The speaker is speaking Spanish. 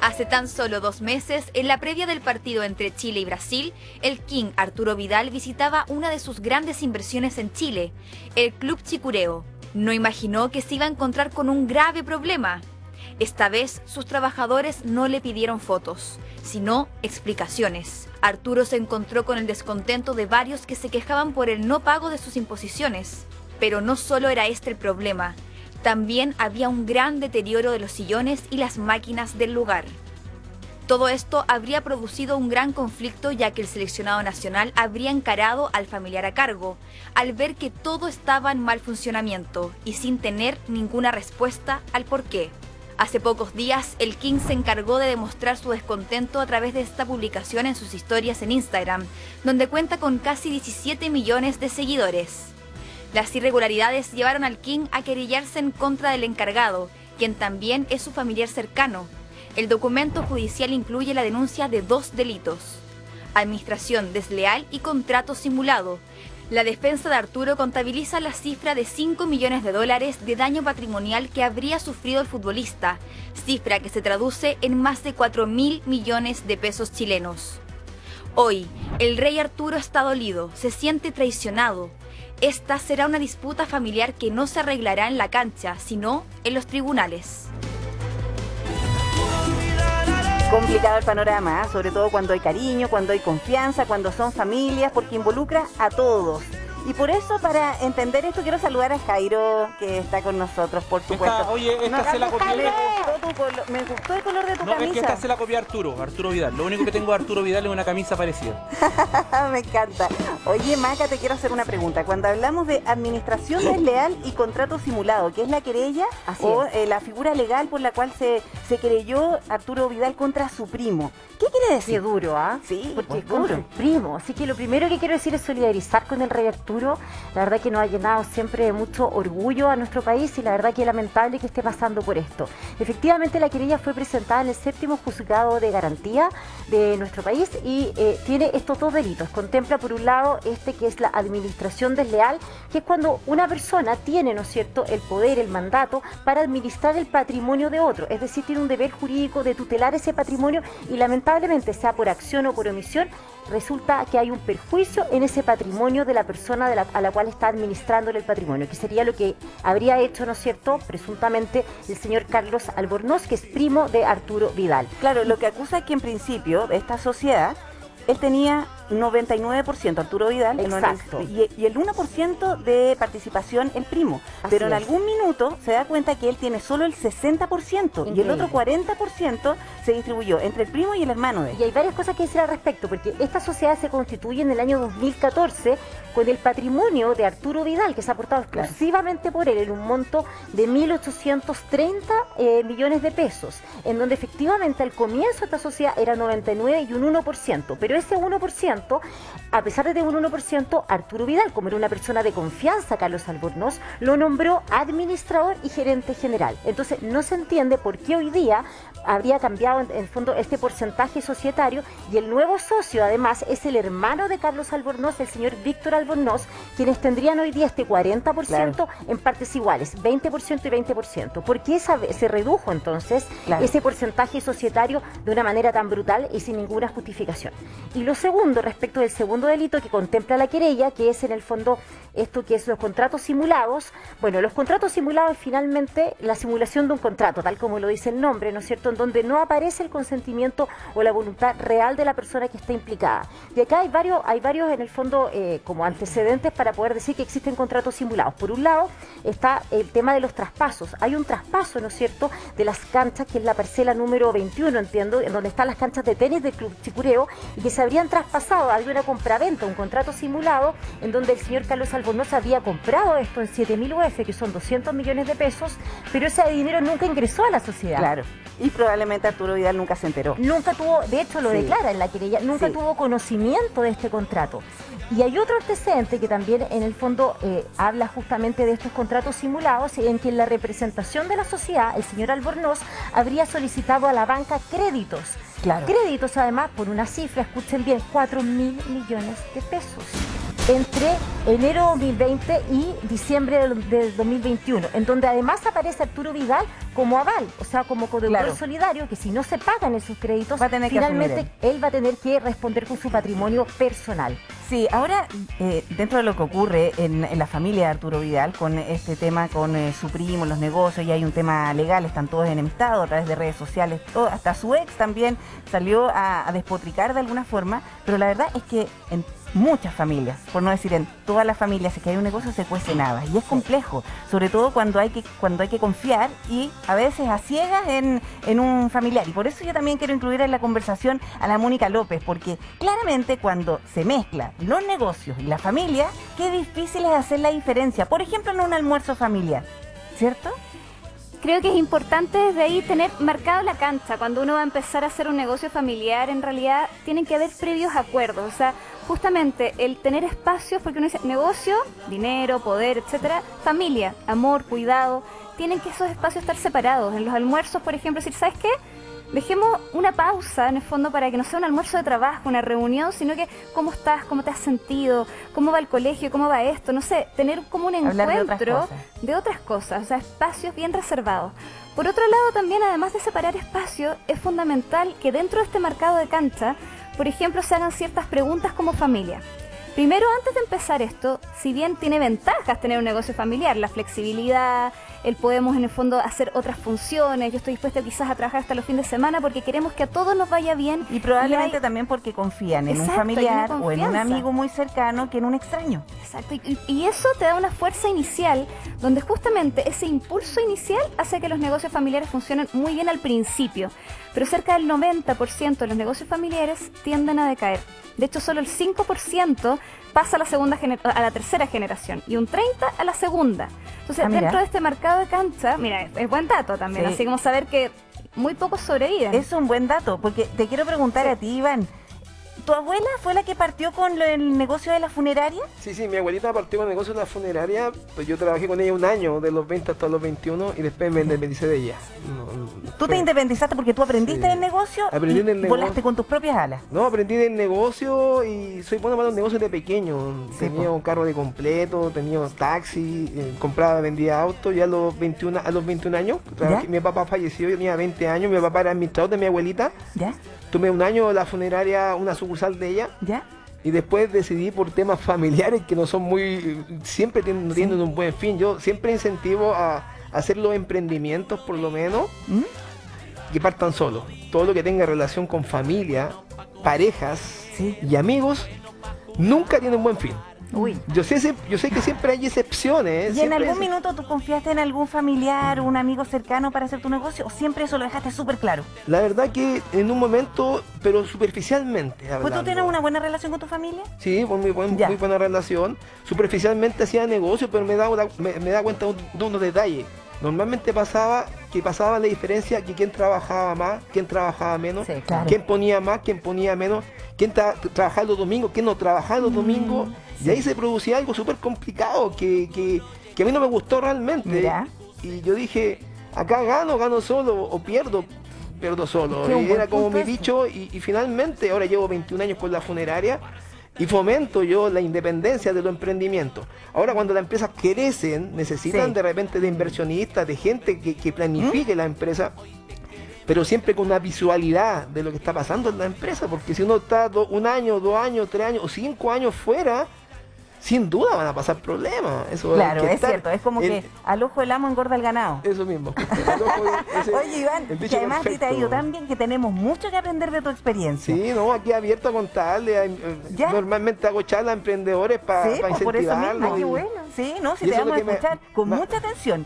Hace tan solo 2 meses, en la previa del partido entre Chile y Brasil, el King Arturo Vidal visitaba una de sus grandes inversiones en Chile, el Club Chicureo. No imaginó que se iba a encontrar con un grave problema. Esta vez, sus trabajadores no le pidieron fotos, sino explicaciones. Arturo se encontró con el descontento de varios que se quejaban por el no pago de sus imposiciones. Pero no solo era este el problema. También había un gran deterioro de los sillones y las máquinas del lugar. Todo esto habría producido un gran conflicto, ya que el seleccionado nacional habría encarado al familiar a cargo, al ver que todo estaba en mal funcionamiento y sin tener ninguna respuesta al porqué. Hace pocos días, el King se encargó de demostrar su descontento a través de esta publicación en sus historias en Instagram, donde cuenta con casi 17 millones de seguidores. Las irregularidades llevaron al King a querellarse en contra del encargado, quien también es su familiar cercano. El documento judicial incluye la denuncia de 2 delitos: administración desleal y contrato simulado. La defensa de Arturo contabiliza la cifra de $5 millones de daño patrimonial que habría sufrido el futbolista, cifra que se traduce en más de 4.000 millones de pesos chilenos. Hoy, el rey Arturo está dolido, se siente traicionado. Esta será una disputa familiar que no se arreglará en la cancha, sino en los tribunales. Complicado el panorama, ¿eh? Sobre todo cuando hay cariño, cuando hay confianza, cuando son familias, porque involucra a todos. Y por eso, para entender esto, quiero saludar a Jairo, que está con nosotros, por supuesto. Oye, esta se la copió. Me gustó el color de tu camisa. camisa. Es que esta se la copió Arturo Vidal. Lo único que tengo de Arturo Vidal es una camisa parecida. Me encanta. Oye, Maca, te quiero hacer una pregunta. Cuando hablamos de administración desleal y contrato simulado, ¿qué es la querella la figura legal por la cual se querelló Arturo Vidal contra su primo? ¿Qué quiere decir? Qué duro, ¿ah? Sí, porque pues, contra el primo. Así que lo primero que quiero decir es solidarizar con el rey Arturo. La verdad que nos ha llenado siempre de mucho orgullo a nuestro país y la verdad que es lamentable que esté pasando por esto. Efectivamente, la querella fue presentada en el 7º Juzgado de Garantía de nuestro país y tiene estos 2 delitos. Contempla, por un lado, que es la administración desleal, que es cuando una persona tiene, ¿no es cierto?, el poder, el mandato para administrar el patrimonio de otro. Es decir, tiene un deber jurídico de tutelar ese patrimonio y lamentablemente, sea por acción o por omisión, resulta que hay un perjuicio en ese patrimonio de la persona a la cual está administrándole el patrimonio, que sería lo que habría hecho, ¿no es cierto?, presuntamente el señor Carlos Albornoz, que es primo de Arturo Vidal. Claro, lo que acusa es que en principio esta sociedad, él tenía 99% Arturo Vidal. Exacto. Y el 1% de participación el primo. Pero en algún minuto se da cuenta que él tiene solo el 60%. Increíble. Y el otro 40% se distribuyó entre el primo y el hermano de él. Y hay varias cosas que decir al respecto, porque esta sociedad se constituye en el año 2014 con el patrimonio de Arturo Vidal, que se ha aportado exclusivamente por él en un monto de 1.830 millones de pesos, en donde efectivamente al comienzo esta sociedad era 99 y un 1%, pero ese 1%, a pesar de tener un 1%, Arturo Vidal, como era una persona de confianza, Carlos Albornoz, lo nombró administrador y gerente general. Entonces no se entiende por qué hoy día habría cambiado en el fondo este porcentaje societario, y el nuevo socio además es el hermano de Carlos Albornoz, el señor Víctor Albornoz, quienes tendrían hoy día este 40% en partes iguales, 20% y 20%. ¿Por qué se redujo entonces ese porcentaje societario de una manera tan brutal y sin ninguna justificación? Y lo segundo, respecto del segundo delito que contempla la querella, que es en el fondo esto que es los contratos simulados. Bueno, los contratos simulados es finalmente la simulación de un contrato, tal como lo dice el nombre, ¿no es cierto?, en donde no aparece el consentimiento o la voluntad real de la persona que está implicada. Y acá hay varios en el fondo como antecedentes para poder decir que existen contratos simulados. Por un lado está el tema de los traspasos. Hay un traspaso, ¿no es cierto?, de las canchas, que es la parcela número 21, entiendo, en donde están las canchas de tenis del Club Chicureo, y que se habrían traspasado, había una compraventa, un contrato simulado, en donde el señor Carlos Albornoz había comprado esto en 7.000 UF, que son 200 millones de pesos, pero ese dinero nunca ingresó a la sociedad. Claro. Y probablemente Arturo Vidal nunca se enteró. Nunca tuvo, de hecho lo declara en la querella, nunca tuvo conocimiento de este contrato. Y hay otro antecedente que también en el fondo habla justamente de estos contratos simulados, en que en la representación de la sociedad, el señor Albornoz habría solicitado a la banca créditos. Créditos además por una cifra, escuchen bien, 4.000 millones de pesos. entre enero de 2020 y diciembre del 2021, en donde además aparece Arturo Vidal como aval, o sea, como codeudor solidario, que si no se pagan esos créditos, va a tener finalmente él va a tener que responder con su patrimonio personal. Sí, ahora, dentro de lo que ocurre en la familia de Arturo Vidal, con este tema con su primo, los negocios, y hay un tema legal, están todos enemistados a través de redes sociales, hasta su ex también salió a despotricar de alguna forma, pero la verdad es que en muchas familias, por no decir en todas las familias, si es que hay un negocio se cuece nada, y es complejo, sobre todo cuando hay que confiar y a veces a ciegas en un familiar, y por eso yo también quiero incluir en la conversación a la Mónica López, porque claramente cuando se mezcla los negocios y la familia, qué difícil es hacer la diferencia, por ejemplo en un almuerzo familiar, ¿cierto? Creo que es importante desde ahí tener marcado la cancha. Cuando uno va a empezar a hacer un negocio familiar, en realidad tienen que haber previos acuerdos. O sea, justamente el tener espacios, porque uno dice negocio, dinero, poder, etcétera, familia, amor, cuidado, tienen que esos espacios estar separados. En los almuerzos, por ejemplo, decir, ¿sabes qué? Dejemos una pausa en el fondo para que no sea un almuerzo de trabajo, una reunión, sino que cómo estás, cómo te has sentido, cómo va el colegio, cómo va esto, no sé, tener como un encuentro de otras cosas, o sea, espacios bien reservados. Por otro lado también, además de separar espacios, es fundamental que dentro de este marcado de cancha, por ejemplo, se hagan ciertas preguntas como familia. Primero, antes de empezar esto, si bien tiene ventajas tener un negocio familiar, la flexibilidad, el podemos en el fondo hacer otras funciones, yo estoy dispuesta quizás a trabajar hasta los fines de semana porque queremos que a todos nos vaya bien. Y probablemente también porque confían en un familiar o en un amigo muy cercano que en un extraño. Exacto, y eso te da una fuerza inicial, donde justamente ese impulso inicial hace que los negocios familiares funcionen muy bien al principio, pero cerca del 90% de los negocios familiares tienden a decaer. De hecho, solo el 5% pasa a la tercera generación y un 30% a la segunda. Entonces, dentro de este mercado de cancha, mira, es buen dato también, así como saber que muy pocos sobreviven. Es un buen dato, porque te quiero preguntar a ti, Iván, ¿tu abuela fue la que partió con el negocio de la funeraria? Sí, mi abuelita partió con el negocio de la funeraria, pues yo trabajé con ella un año, de los 20 hasta los 21, y después me independicé de ella. ¿Tú te independizaste porque tú aprendiste del negocio? Aprendí del negocio. ¿Volaste con tus propias alas? No, aprendí del negocio y soy bueno para los negocios de pequeño. Tenía un carro de completo, tenía un taxi, compraba, vendía autos, ya a los 21 años. Mi papá falleció, yo tenía 20 años, mi papá era administrador de mi abuelita. ¿Ya? Tomé un año la funeraria, una sucursal de ella. ¿Ya? Y después decidí por temas familiares que no son muy... siempre tienen un buen fin. Yo siempre incentivo a hacer los emprendimientos, por lo menos, que partan solos. Todo lo que tenga relación con familia, parejas y amigos, nunca tiene un buen fin. Uy. Yo sé que siempre hay excepciones. ¿Y en algún minuto tú confiaste en algún familiar o un amigo cercano para hacer tu negocio? ¿O siempre eso lo dejaste súper claro? La verdad que en un momento, pero superficialmente hablando. ¿Pues tú tienes una buena relación con tu familia? Sí, muy buena relación. Superficialmente hacía negocio, pero me daba cuenta de unos detalles. Normalmente pasaba la diferencia que quién trabajaba más, quién trabajaba menos, quién ponía más, quién ponía menos, quién trabajaba los domingos, quién no trabajaba los domingos. Y ahí se producía algo súper complicado que a mí no me gustó realmente. Mira. Y yo dije, acá gano solo o pierdo solo. Y era como mi dicho y finalmente ahora llevo 21 años con la funeraria y fomento yo la independencia de los emprendimientos. Ahora cuando las empresas crecen, necesitan de repente de inversionistas, de gente que planifique la empresa, pero siempre con una visualidad de lo que está pasando en la empresa, porque si uno está 1 año, 2 años, 3 años o 5 años fuera, sin duda van a pasar problemas. Eso claro, es cierto, es como que al ojo del amo engorda el ganado. Eso mismo. Oye, Iván, que además a ti te ha ido tan bien que tenemos mucho que aprender de tu experiencia. Sí, no, aquí abierto a contarle. Normalmente hago charlas a emprendedores para incentivarlos. Por eso mismo, qué bueno. Sí, no, si te vamos a escuchar con mucha atención.